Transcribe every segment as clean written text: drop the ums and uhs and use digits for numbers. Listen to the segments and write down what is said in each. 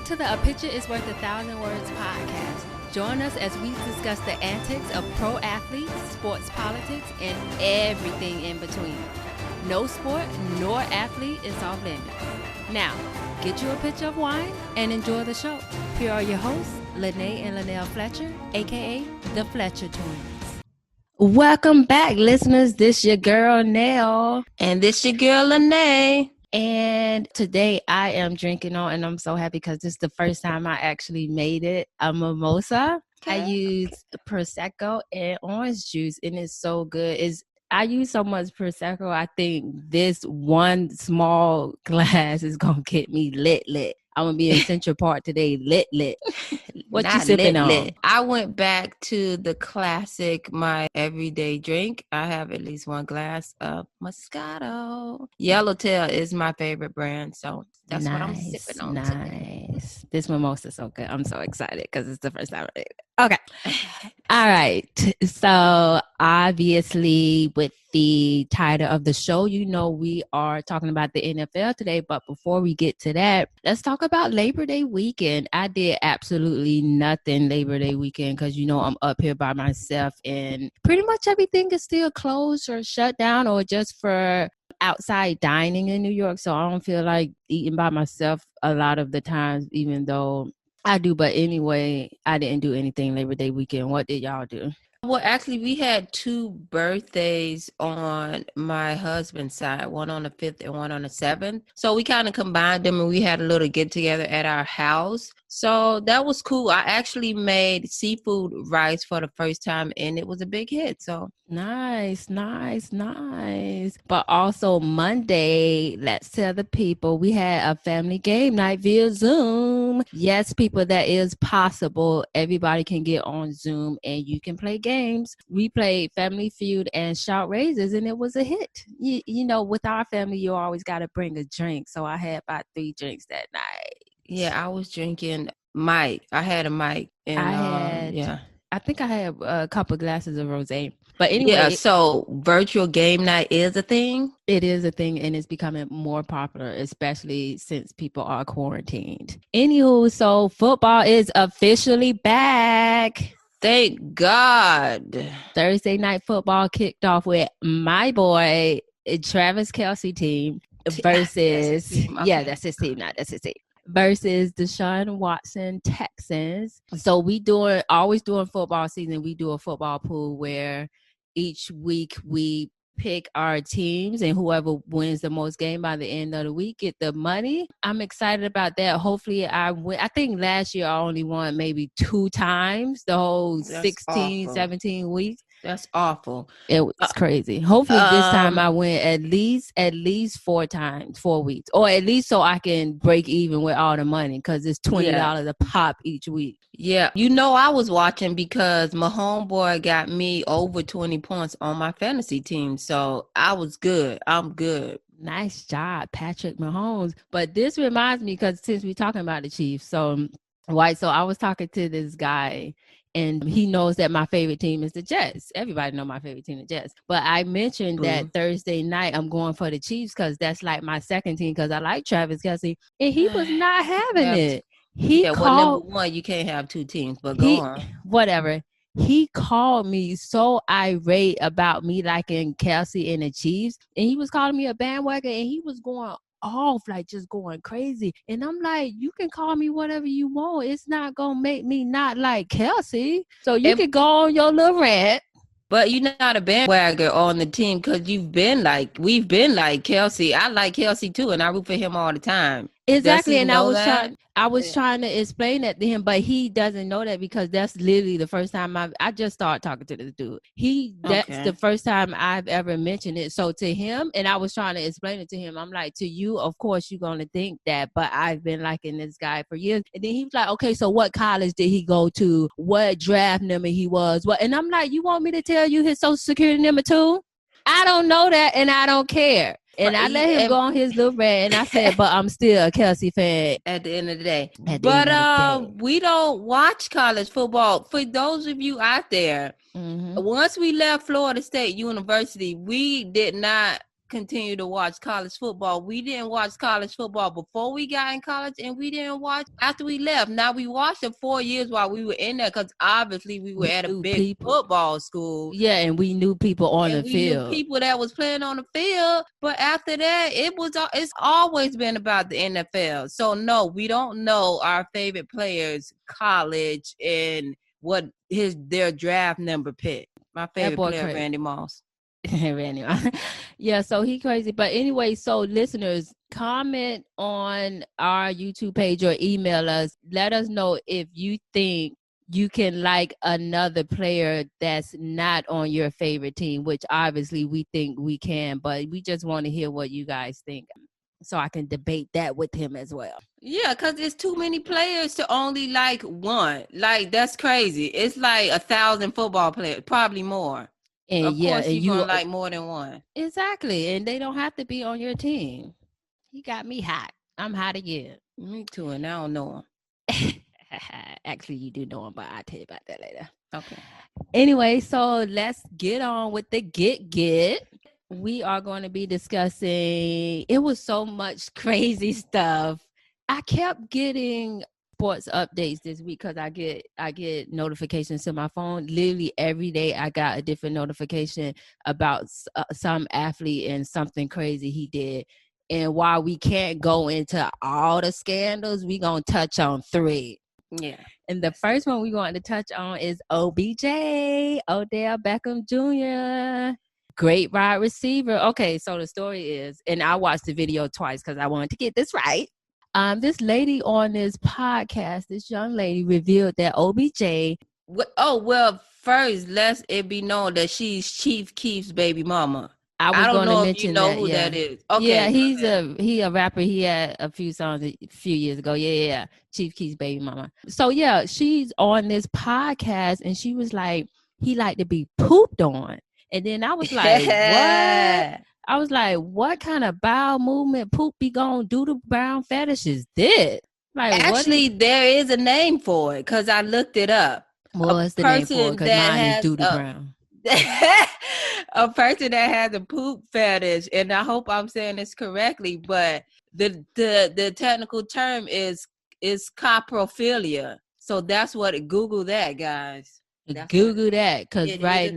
to the A Picture is Worth 1,000 Words podcast. Join us as we discuss the antics of pro athletes, sports politics, and everything in between. No sport nor athlete is off limits. Now, get you a pitcher of wine and enjoy the show. Here are your hosts, Lene and Linnell Fletcher, aka the Fletcher Twins. Welcome back, listeners. This your girl, Nell. And this your girl, Lene. And today I am drinking on, and I'm so happy because this is the first time I actually made it a mimosa. Okay. I used Prosecco and orange juice, and it's so good. I use so much Prosecco, I think this one small glass is going to get me lit. I'm going to be in Central Park today, lit. What you sipping on? I went back to the classic, my everyday drink. I have at least one glass of Moscato. Yellowtail is my favorite brand, so that's what I'm sipping on today. This mimosa is so good. I'm so excited because it's the first time I made it. Okay. All right. So obviously with the title of the show, you know, we are talking about the NFL today. But before we get to that, let's talk about Labor Day weekend. I did absolutely nothing Labor Day weekend because, you know, I'm up here by myself and pretty much everything is still closed or shut down or just for outside dining in New York. So I don't feel like eating by myself a lot of the times, even though I do. But anyway, I didn't do anything Labor Day weekend. What did y'all do? Well, actually, we had two birthdays on my husband's side, one on the 5th and one on the 7th. So we kind of combined them and we had a little get together at our house. So that was cool. I actually made seafood rice for the first time and it was a big hit. So nice. But also Monday, let's tell the people we had a family game night via Zoom. Yes, people, that is possible. Everybody can get on Zoom and you can play games. We played Family Feud and Shout Raises and it was a hit. You know, with our family, you always got to bring a drink. So I had about 3 drinks that night. Yeah, I was drinking Mike. I had a Mike. And, I think I had a couple glasses of rosé. But anyway. Yeah, so virtual game night is a thing? It is a thing and it's becoming more popular, especially since people are quarantined. Anywho, so football is officially back. Thank God. Thursday night football kicked off with my boy, Travis Kelce team versus, that's his team, versus Deshaun Watson Texans. So we always during football season, we do a football pool where each week we pick our teams and whoever wins the most game by the end of the week get the money. I'm excited about that. Hopefully I win. I think last year I only won maybe 2 times the whole 17 weeks. That's awful. It was crazy. Hopefully this time I win at least 4 times, 4 weeks, or at least so I can break even with all the money because it's $20 a pop each week. Yeah. You know, I was watching because my homeboy got me over 20 points on my fantasy team. So I was good. I'm good. Nice job, Patrick Mahomes. But this reminds me because since we're talking about the Chiefs, so I was talking to this guy and he knows that my favorite team is the Jets. Everybody know my favorite team, the Jets. But I mentioned that Thursday night I'm going for the Chiefs because that's like my second team because I like Travis Kelce. And he was not having it. Number one, you can't have 2 teams, but go on. Whatever. He called me so irate about me liking Kelce and the Chiefs. And he was calling me a bandwagon and he was going off, like just going crazy. And I'm like, you can call me whatever you want. It's not going to make me not like Kelce. So you can go on your little rant. But you're not a bandwagon on the team because we've been like Kelce. I like Kelce too, and I root for him all the time. Exactly, and I was trying to explain that to him, but he doesn't know that because that's literally the first time I just started talking to this dude. That's the first time I've ever mentioned it. So to him, and I was trying to explain it to him, I'm like, to you, of course you're gonna think that, but I've been liking this guy for years. And then he was like, okay, so what college did he go to? What draft number he was? What? And I'm like, you want me to tell you his social security number too? I don't know that, and I don't care. And I let him go on his little rant, and I said, but I'm still a Kelce fan at the end of the day. But we don't watch college football. For those of you out there, once we left Florida State University, we did not continue to watch college football. We didn't watch college football before we got in college, and we didn't watch after we left. Now, we watched it 4 years while we were in there because obviously we were We at a knew big people. football school. Yeah, and we knew people on And the we field. knew people that was playing on the field. But after that, it's always been about the NFL. So, no, we don't know our favorite players, college, and what their draft number pick. My favorite player, crazy. Randy Moss. Randy. Yeah, so he crazy. But anyway, so listeners, comment on our YouTube page or email us. Let us know if you think you can like another player that's not on your favorite team, which obviously we think we can, but we just want to hear what you guys think so I can debate that with him as well. Yeah, because there's too many players to only like one. Like, that's crazy. It's like 1,000 football players, probably more. And of yeah, course, and you're going to like more than one. Exactly. And they don't have to be on your team. He got me hot. I'm hot again. Me too, and I don't know him. Actually, you do know him, but I'll tell you about that later. Okay. Anyway, so let's get on with the get. We are going to be discussing, it was so much crazy stuff. I kept getting sports updates this week because I get notifications to my phone. Literally every day I got a different notification about some athlete and something crazy he did. And while we can't go into all the scandals, we're going to touch on 3. Yeah. And the first one we're going to touch on is OBJ, Odell Beckham Jr., great wide receiver. Okay, so the story is, and I watched the video twice because I wanted to get this right. This lady on this podcast, this young lady revealed that OBJ. Well, first, let it be known that she's Chief Keef's baby mama. I don't know if you know who that is. Okay, yeah, he a rapper. He had a few songs a few years ago. Yeah. Chief Keef's baby mama. So yeah, she's on this podcast and she was like, he like to be pooped on. And then I was like, what? I was like, what kind of bowel movement poop be gonna do to brown fetish is this? Like, actually, there is a name for it because I looked it up. What's the name for it? Because mine is Doodle Brown. A person that has a poop fetish, and I hope I'm saying this correctly, but the technical term is coprophilia. So that's what Google that, guys. Google that because right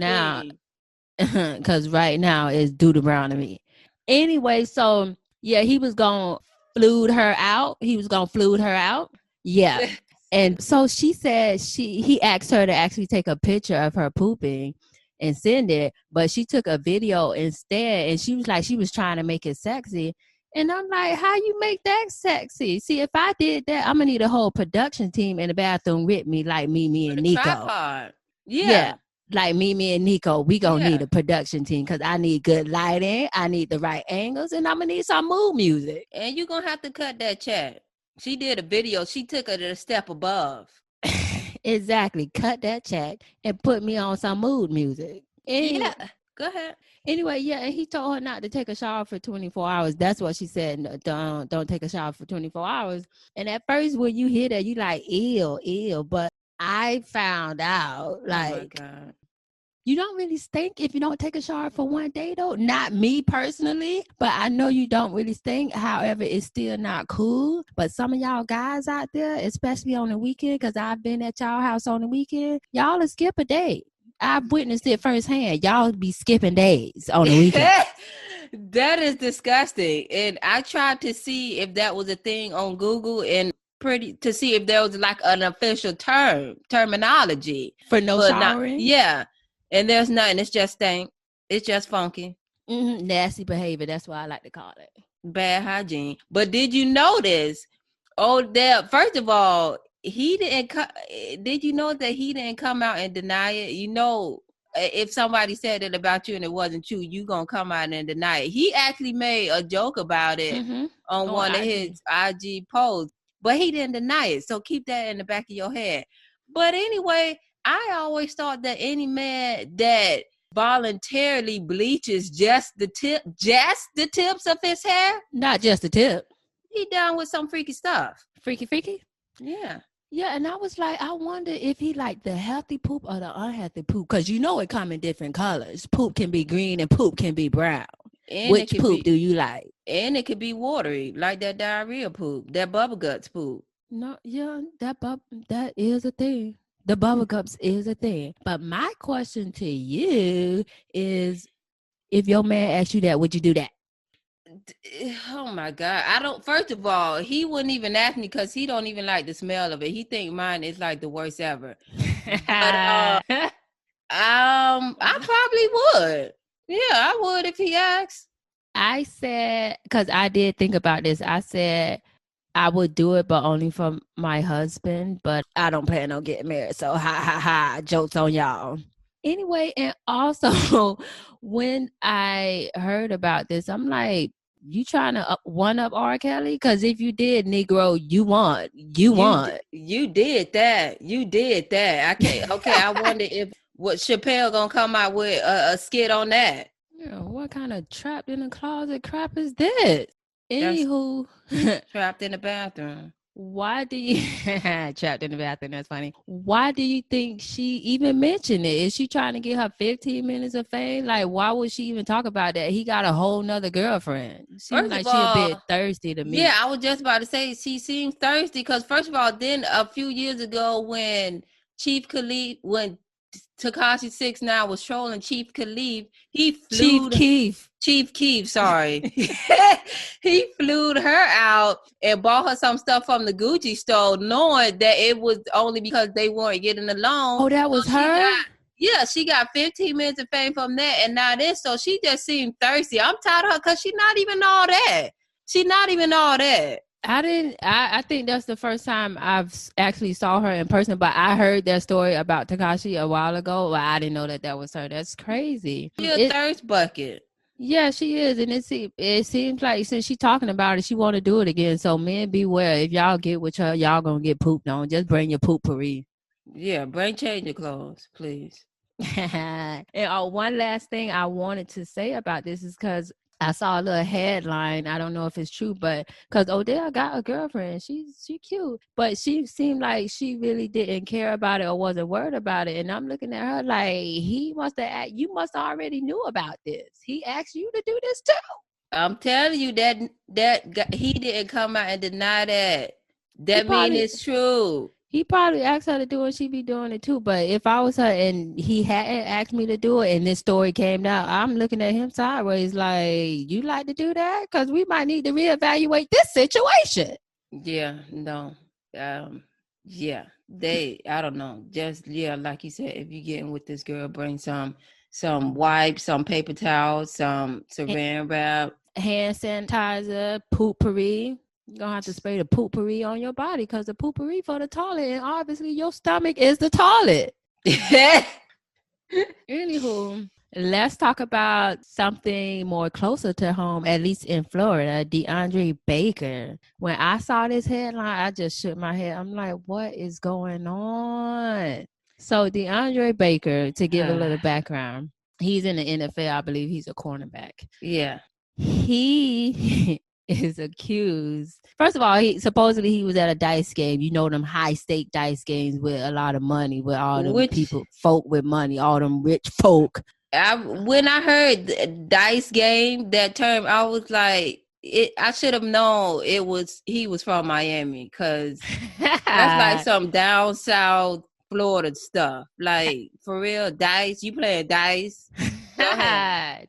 now it's Doodle Brown to me. Anyway, so yeah, he was gonna flude her out. Yeah. And so she said he asked her to actually take a picture of her pooping and send it, but she took a video instead, and she was like, she was trying to make it sexy. And I'm like, how you make that sexy? See, if I did that, I'm gonna need a whole production team in the bathroom with me, like Mimi and Nico. Tripod. Yeah. Like Mimi and Nico, we gonna need a production team because I need good lighting, I need the right angles, and I'm gonna need some mood music. And you're gonna have to cut that chat. She did a video. She took it a step above. Exactly. Cut that chat and put me on some mood music. Yeah. Go ahead. Anyway, yeah, and he told her not to take a shower for 24 hours. That's what she said. No, don't take a shower for 24 hours. And at first, when you hear that, you like, ew. But I found out, like, oh my God. You don't really stink if you don't take a shower for one day, though. Not me personally, but I know you don't really stink. However, it's still not cool. But some of y'all guys out there, especially on the weekend, because I've been at y'all house on the weekend, y'all will skip a day. I've witnessed it firsthand. Y'all be skipping days on the weekend. That is disgusting. And I tried to see if that was a thing on Google and to see if there was like an official terminology for no showering. Yeah. And there's nothing. It's just stink. It's just funky. Mm-hmm. Nasty behavior. That's what I like to call it. Bad hygiene. But did you notice? First of all, he didn't. Did you know that he didn't come out and deny it? You know, if somebody said it about you and it wasn't true, you gonna come out and deny it. He actually made a joke about it on one of his IG posts, but he didn't deny it. So keep that in the back of your head. But anyway, I always thought that any man that voluntarily bleaches just the tips of his hair, not just the tip, he done with some freaky stuff. Freaky? Yeah. Yeah, and I was like, I wonder if he like the healthy poop or the unhealthy poop, because you know it come in different colors. Poop can be green and poop can be brown. And it Which could poop be do you like? and it could be watery, like that diarrhea poop, that bubble guts poop. No, yeah, that is a thing. The bubble guts is a thing. But my question to you is, if your man asked you that, would you do that? Oh my God. I don't, first of all, he wouldn't even ask me because he don't even like the smell of it. He think mine is like the worst ever. But I probably would. Yeah, I would if he asked. I said, because I did think about this, I said I would do it, but only for my husband. But I don't plan on getting married. So, ha ha ha, jokes on y'all. Anyway, and also, when I heard about this, I'm like, you trying to one up R. Kelly? Because if you did, Negro, you won. You won. You did that. You did that. I can't. Okay, I wonder if what Chappelle gonna come out with a skit on that. Yeah, what kind of trapped in the closet crap is this? That's Anywho, trapped in the bathroom. why do you trapped in the bathroom? That's funny. Why do you think she even mentioned it? Is she trying to get her 15 minutes of fame? Like, why would she even talk about that? He got a whole nother girlfriend. Seems First like of she a all, bit thirsty to yeah, me. I was just about to say she seems thirsty because first of all, then a few years ago when Chief Khalif, when Takashi 6ix9ine was trolling Chief Khalif, he Chief flew Keef. Chief Keef, sorry. He flew her out and bought her some stuff from the Gucci store, knowing that it was only because they weren't getting along. Oh, that was So her? she got 15 minutes of fame from that, and now this. So she just seemed thirsty. I'm tired of her because she's not even all that. She's not even all that. I think that's the first time I've actually saw her in person, but I heard that story about Takashi a while ago, but I didn't know that was her. That's crazy. She a thirst bucket. Yeah, she is, and it seems like since she's talking about it, she want to do it again. So men, beware. If y'all get with her, y'all gonna get pooped on. Just bring your poopery. Yeah, bring change your clothes, please. And one last thing I wanted to say about this is because I saw a little headline. I don't know if it's true, but because Odell got a girlfriend, she cute, but she seemed like she really didn't care about it or wasn't worried about it. And I'm looking at her like you must have already knew about this. He asked you to do this too. I'm telling you that he didn't come out and deny that. That mean it's true. He probably asked her to do it, she'd be doing it too. But if I was her and he hadn't asked me to do it and this story came out, I'm looking at him sideways like, you like to do that? Because we might need to reevaluate this situation. Yeah, no. Yeah. I don't know. Just, yeah, like you said, if you're getting with this girl, bring some wipes, some paper towels, some saran wrap. Hand sanitizer, poopery. You're going to have to spray the poopery on your body because the poopery for the toilet. And obviously your stomach is the toilet. Anywho, let's talk about something more closer to home, at least in Florida. Deandre Baker. When I saw this headline, I just shook my head. I'm like, what is going on? So Deandre Baker, to give a little background, he's in the NFL. I believe he's a cornerback. Yeah. He is accused. First of all, he was at a dice game. You know, them high stake dice games with a lot of money, with all them folk with money, all them rich folk. When I heard dice game, that term, I was like, I should have known he was from Miami because that's like some down south Florida stuff. Like, for real, dice. You playing dice?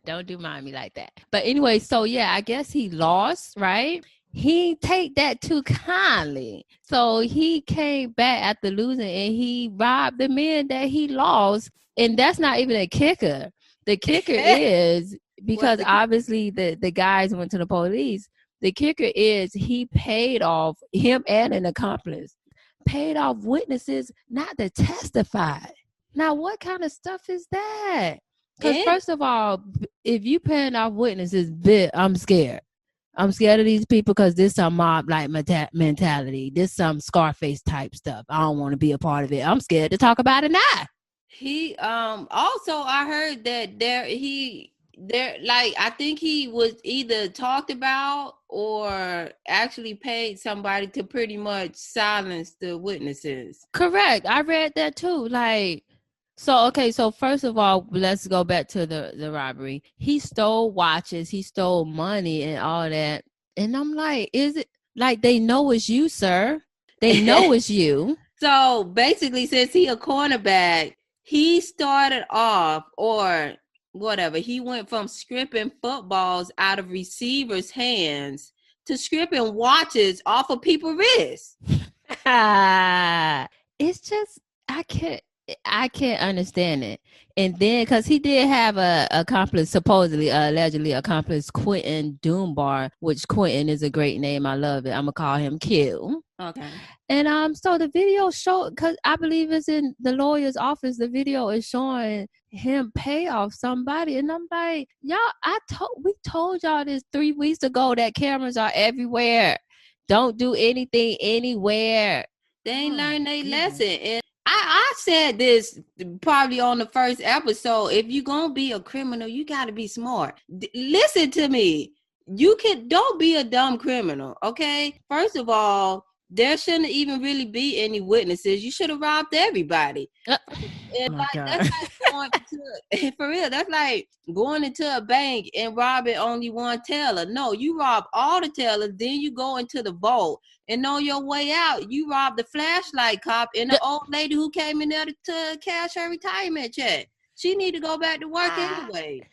Don't do mind me like that. But anyway, so yeah, I guess he lost, right? He take that too kindly. So he came back after losing and he robbed the men that he lost. And that's not even a kicker. The kicker is, because obviously the guys went to the police. The kicker is he paid off, him and an accomplice, paid off witnesses not to testify. Now, what kind of stuff is that? Because first of all, if you paying off witnesses, I'm scared. I'm scared of these people because this some mob like mentality. This some Scarface type stuff. I don't want to be a part of it. I'm scared to talk about it now. He also, I heard that I think he was either talked about or actually paid somebody to pretty much silence the witnesses. Correct. I read that too. Like, So first of all, let's go back to the robbery. He stole watches, he stole money and all that. And I'm like, is it like they know it's you, sir? They know it's you. So basically, since he a cornerback, he started off or whatever. He went from stripping footballs out of receivers' hands to stripping watches off of people's wrists. It's just I can't understand it. And then because he did have a accomplice, supposedly allegedly accomplice, Quentin Dunbar, which Quentin is a great name. I love it. I'm gonna call him Q. Okay. And so the video showed, because I believe it's in the lawyer's office, the video is showing him pay off somebody. And I'm like, y'all, we told y'all this 3 weeks ago that cameras are everywhere. Don't do anything anywhere. They ain't learned their lesson. And I said this probably on the first episode. If you're gonna be a criminal, you gotta be smart. Listen to me. Don't be a dumb criminal, okay? First of all, there shouldn't even really be any witnesses. You should have robbed everybody. And that's like for real, that's like going into a bank and robbing only one teller. No, you rob all the tellers, then you go into the vault. And on your way out, you rob the flashlight cop and the old lady who came in there to cash her retirement check. She need to go back to work anyway.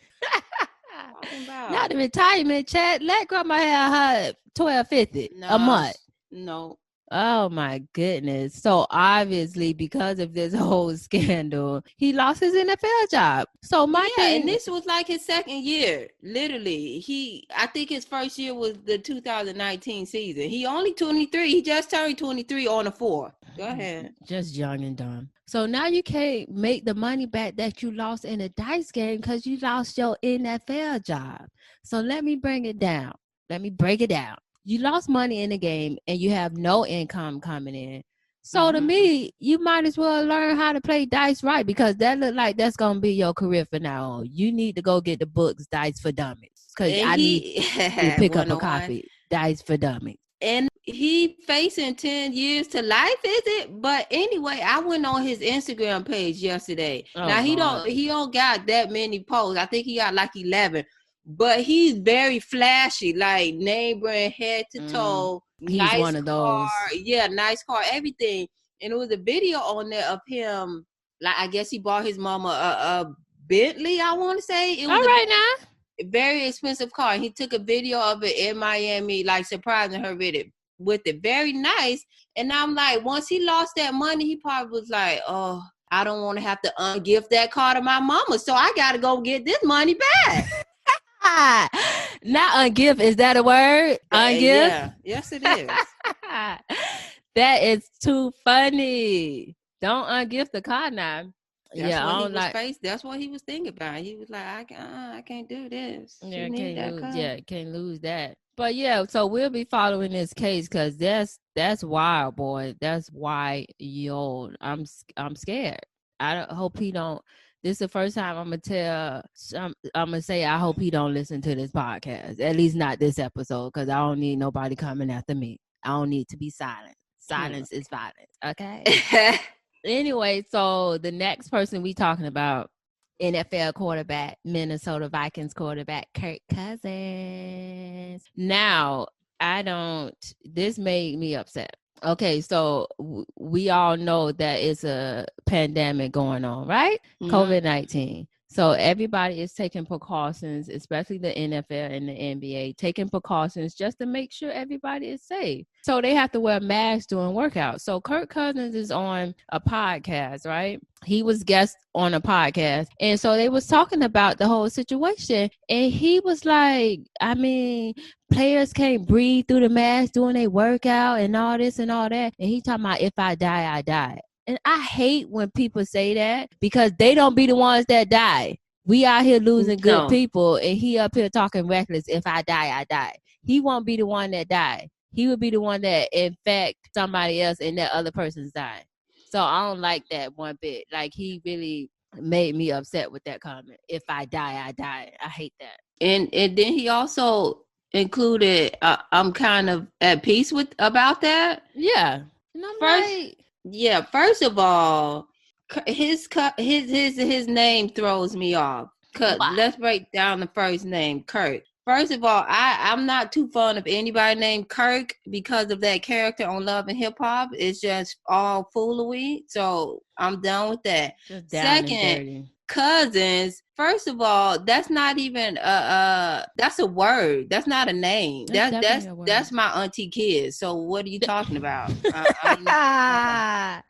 Not the retirement check. Let grandma have her $12.50 a month. No. Oh my goodness. So obviously because of this whole scandal, he lost his NFL job. So my thing, and this was like his second year. Literally. I think his first year was the 2019 season. He only 23. He just turned 23 on the 4th. Go ahead. Just young and dumb. So now you can't make the money back that you lost in a dice game because you lost your NFL job. So let me bring it down. Let me break it down. You lost money in the game and you have no income coming in. So to me, you might as well learn how to play dice right, because that look like that's going to be your career for now on. You need to go get the books, Dice for Dummies, because I need to pick up a copy, Dice for Dummies. And he facing 10 years to life, is it? But anyway, I went on his Instagram page yesterday. Now he don't got that many posts. I think he got like 11. But he's very flashy, like name brand, head to toe. He's nice one of those. Yeah, nice car, everything. And it was a video on there of him. Like, I guess he bought his mama a Bentley, I want to say. It was all right now. Very expensive car. He took a video of it in Miami, like surprising her with it. Very nice. And I'm like, once he lost that money, he probably was like, oh, I don't want to have to ungift that car to my mama. So I got to go get this money back. Not ungift, is that a word? Ungift? Yeah. Yes, it is. That is too funny. Don't ungift the car now. That's what he was thinking about. He was like, I can't do this. Can't lose that. But yeah, so we'll be following this case because that's wild, boy. That's wild. I'm scared. I hope he don't. This is the first time I'm gonna say I hope he don't listen to this podcast. At least not this episode, because I don't need nobody coming after me. I don't need to be silent. Silence is violence. Okay. Anyway, so the next person we talking about, NFL quarterback, Minnesota Vikings quarterback, Kirk Cousins. Now, this made me upset. Okay, so we all know that it's a pandemic going on, right? Mm-hmm. COVID-19. So everybody is taking precautions, especially the NFL and the NBA, taking precautions just to make sure everybody is safe. So they have to wear masks during workouts. So Kirk Cousins is on a podcast, right? He was guest on a podcast. And so they was talking about the whole situation. And he was like, players can't breathe through the mask during their workout and all this and all that. And he talking about, if I die, I die. And I hate when people say that, because they don't be the ones that die. We out here losing good people, and he up here talking reckless. If I die, I die. He won't be the one that die. He would be the one that infect somebody else and that other person's dying. So I don't like that one bit. Like, he really made me upset with that comment. If I die, I die. I hate that. And then he also included, I'm kind of at peace about that. Yeah. First of all, His name throws me off. Why? Let's break down the first name, Kirk. First of all, I'm not too fond of anybody named Kirk because of that character on Love and Hip Hop. It's just all foolery. So I'm done with that. Just down and Second, dirty. Cousins. First of all, that's not even that's a word. That's not a name. That's definitely a word. That's my auntie kids. So what are you talking about? I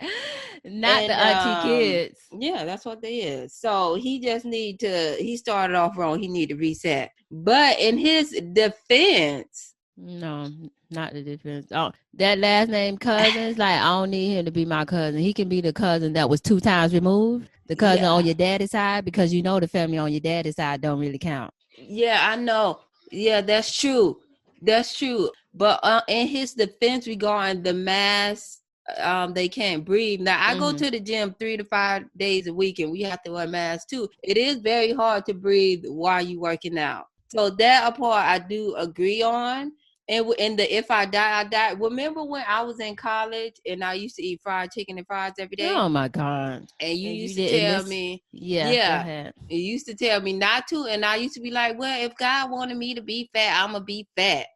mean, Not the auntie kids. yeah, that's what they is. So he started off wrong. He need to reset. But in his defense, No, not the defense. Oh, that last name Cousins, like I don't need him to be my cousin. He can be the cousin that was 2 times removed, the cousin on your daddy's side, because you know the family on your daddy's side don't really count. Yeah, I know. Yeah, that's true. That's true. But in his defense regarding the mask, they can't breathe. Now I go to the gym 3 to 5 days a week, and we have to wear masks too. It is very hard to breathe while you working out. So that part I do agree on. And in the if I die, I die. Remember when I was in college and I used to eat fried chicken and fries every day? Oh my God. And you used to tell me, yeah, you used to tell me not to. And I used to be like, well, if God wanted me to be fat, I'm going to be fat.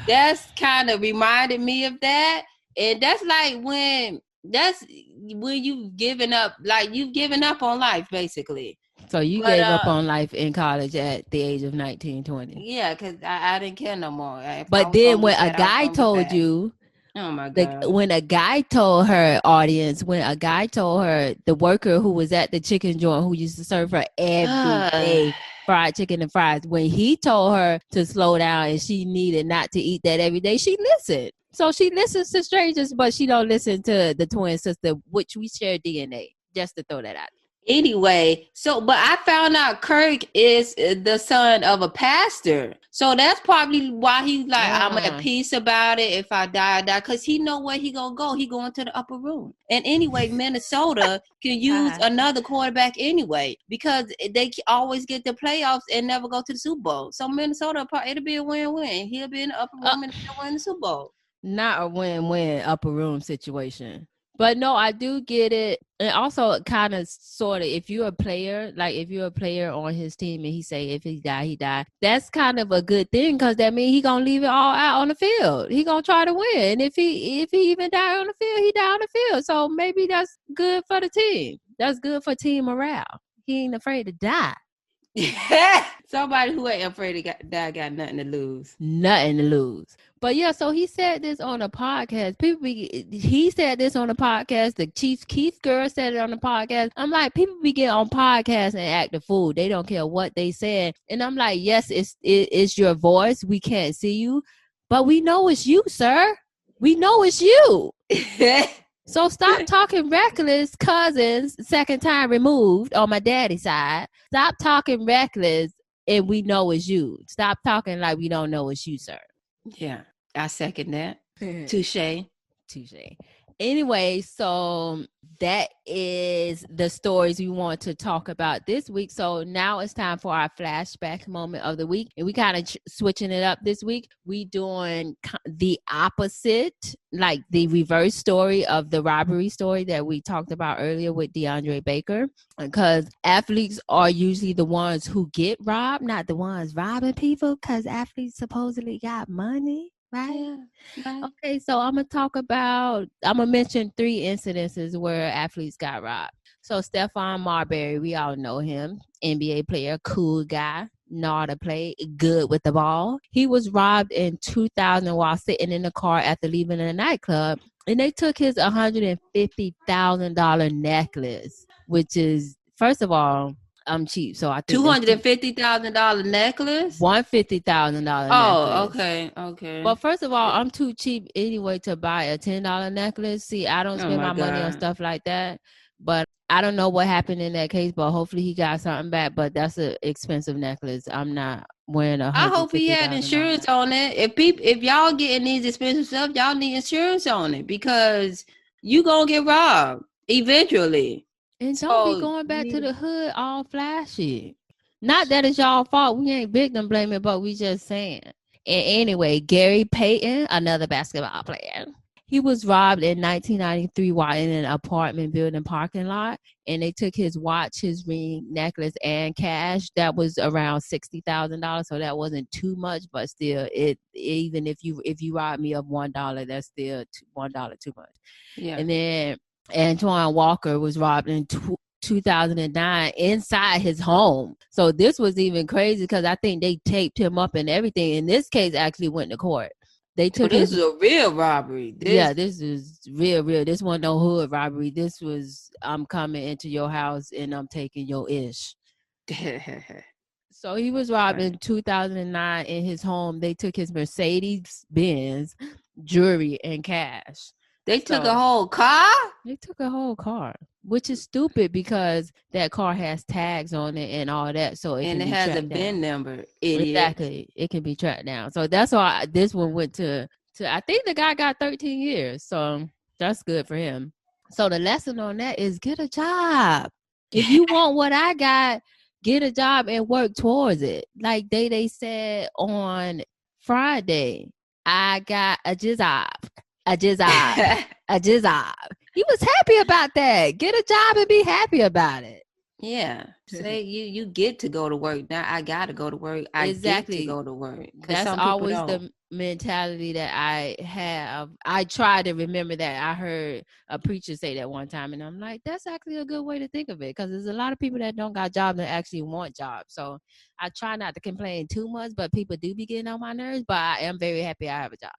That's kind of reminded me of that. And that's like when you've given up, like you've given up on life, basically. So you gave up on life in college at the age of 19, 20. Yeah, because I didn't care no more. But then when a guy told you, oh my God. When a guy told her audience, when a guy told her, the worker who was at the chicken joint who used to serve her every day fried chicken and fries, when he told her to slow down and she needed not to eat that every day, she listened. So she listens to strangers, but she don't listen to the twin sister, which we share DNA. Just to throw that out. Anyway, but I found out Kirk is the son of a pastor. So that's probably why he's like, I'm at peace about it. If I die, I die. Because he know where he gonna go. He going to the upper room. And anyway, Minnesota can use another quarterback anyway. Because they always get the playoffs and never go to the Super Bowl. So Minnesota, it'll be a win-win. He'll be in the upper room and he'll win the Super Bowl. Not a win-win upper room situation. But no, I do get it. And also kind of sort of, if you're a player on his team and he say if he die, he die, that's kind of a good thing, because that means he gonna leave it all out on the field. He gonna try to win. And if he even die on the field, he die on the field. So maybe that's good for the team. That's good for team morale. He ain't afraid to die. Somebody who ain't afraid to die got nothing to lose. Nothing to lose. But yeah, so he said this on a podcast. He said this on a podcast. The Chief Keith girl said it on the podcast. I'm like, people be getting on podcasts and act a fool. They don't care what they said. And I'm like, yes, it's your voice. We can't see you, but we know it's you, sir. We know it's you. So stop talking reckless, Cousins, second time removed on my daddy's side. Stop talking reckless, and we know it's you. Stop talking like we don't know it's you, sir. Yeah, I second that. Touche. Anyway, so that is the stories we want to talk about this week. So now it's time for our flashback moment of the week. And we kind of switching it up this week. We doing the opposite, like the reverse story of the robbery story that we talked about earlier with Deandre Baker. Because athletes are usually the ones who get robbed, not the ones robbing people, because athletes supposedly got money. Right? Yeah, right. Okay, so I'm going to mention 3 incidences where athletes got robbed. So Stephon Marbury, we all know him, NBA player, cool guy, know how to play, good with the ball. He was robbed in 2000 while sitting in the car after leaving a nightclub, and they took his $150,000 necklace, which is, first of all, I'm cheap, so I think $250,000 necklace. $150,000 necklace. Oh, okay. But first of all, I'm too cheap anyway to buy a $10 necklace. See, I don't spend my money on stuff like that. But I don't know what happened in that case. But hopefully he got something back. But that's an expensive necklace. I'm not wearing a. I hope he had insurance on it. If y'all getting these expensive stuff, y'all need insurance on it, because you gonna get robbed eventually. And don't be going back to the hood all flashy. Not that it's y'all fault. We ain't victim blaming, but we just saying. And anyway, Gary Payton, another basketball player, He was robbed in 1993 while in an apartment building parking lot, and they took his watch, his ring, necklace, and cash. That was around $60,000, so that wasn't too much, but still, even if you rob me of $1, that's still $1 too much. Yeah. And then Antoine Walker was robbed in 2009 inside his home. So this was even crazy because I think they taped him up and everything. In this case, actually went to court. They took this is a real robbery. This is real. This wasn't no hood robbery. This was, I'm coming into your house and I'm taking your ish. So he was robbed in 2009 in his home. They took his Mercedes-Benz, jewelry, and cash. They took a whole car? They took a whole car, which is stupid because that car has tags on it and all that. So it has a VIN number. Idiot. Exactly. It can be tracked down. So that's why this one went to I think the guy got 13 years. So that's good for him. So the lesson on that is get a job. If you want what I got, get a job and work towards it. Like they said on Friday, I got a job. A job. He was happy about that. Get a job and be happy about it. Yeah. Say you get to go to work. Now I got to go to work. I get to go to work. That's always the mentality that I have. I try to remember that. I heard a preacher say that one time, and I'm like, that's actually a good way to think of it, because there's a lot of people that don't got jobs that actually want jobs. So I try not to complain too much, but people do be getting on my nerves. But I am very happy I have a job.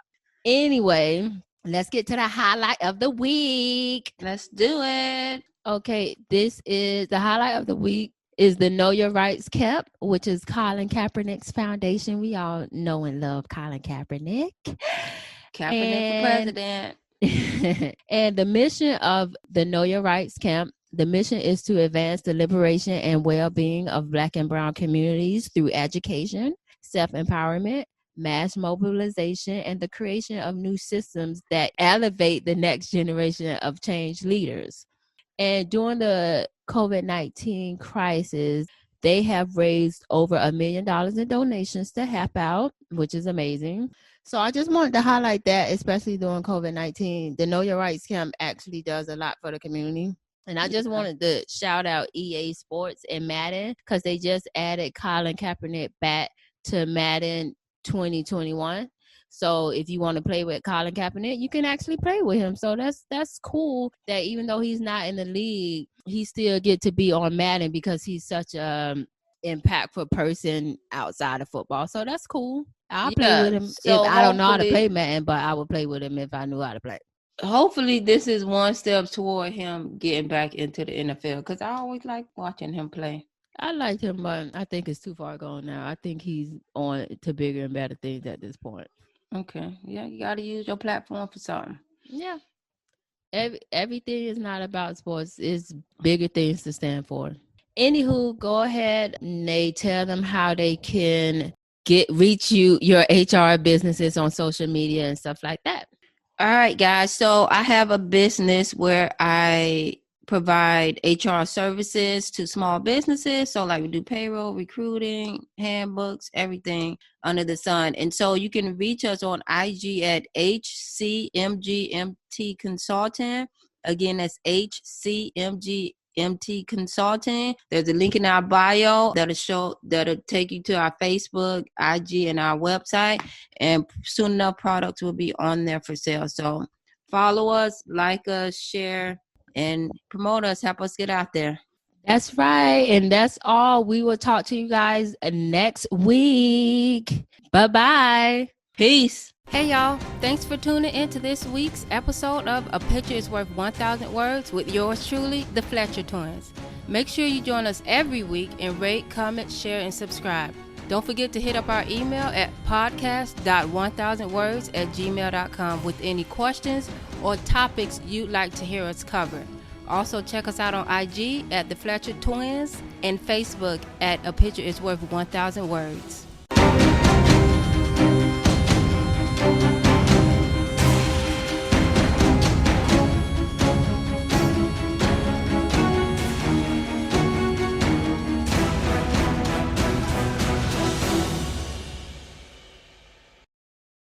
Anyway, let's get to the highlight of the week. Let's do it. Okay, this is the highlight of the week is the Know Your Rights Kept, which is Colin Kaepernick's foundation. We all know and love Colin Kaepernick. Kaepernick for president. And the mission of the Know Your Rights Camp, the mission is to advance the liberation and well-being of Black and Brown communities through education, self-empowerment, mass mobilization, and the creation of new systems that elevate the next generation of change leaders. And during the COVID-19 crisis, they have raised over $1 million in donations to help out, which is amazing. So I just wanted to highlight that, especially during COVID-19. The Know Your Rights Camp actually does a lot for the community. And I just wanted to shout out EA Sports and Madden, because they just added Colin Kaepernick back to Madden 2021. So if you want to play with Colin Kaepernick, you can actually play with him. So that's cool that even though he's not in the league, he still get to be on Madden because he's such a impactful person outside of football. So that's cool. I'll play with him. So if I don't know how to play Madden, but I would play with him if I knew how to play. Hopefully this is one step toward him getting back into the NFL, because I always like watching him play. I like him, but I think it's too far gone now. I think he's on to bigger and better things at this point. Okay. Yeah, you got to use your platform for something. Yeah. Everything is not about sports. It's bigger things to stand for. Anywho, go ahead and they tell them how they can reach your HR businesses on social media and stuff like that. All right, guys. So I have a business where I provide HR services to small businesses. So like we do payroll, recruiting, handbooks, everything under the sun. And so you can reach us on IG at HCMGMT Consultant. Again, that's HCMGMT Consulting. There's a link in our bio that'll take you to our Facebook, IG, and our website. And soon enough, products will be on there for sale. So follow us, like us, share, and promote us. Help us get out there. That's right. And that's all. We will talk to you guys next week. Bye-bye. Peace. Hey, y'all. Thanks for tuning in to this week's episode of A Picture is Worth 1,000 Words with yours truly, the Fletcher Twins. Make sure you join us every week and rate, comment, share, and subscribe. Don't forget to hit up our email at podcast.1000words@gmail.com with any questions or topics you'd like to hear us cover. Also, check us out on IG at The Fletcher Twins and Facebook at A Picture is Worth 1,000 Words.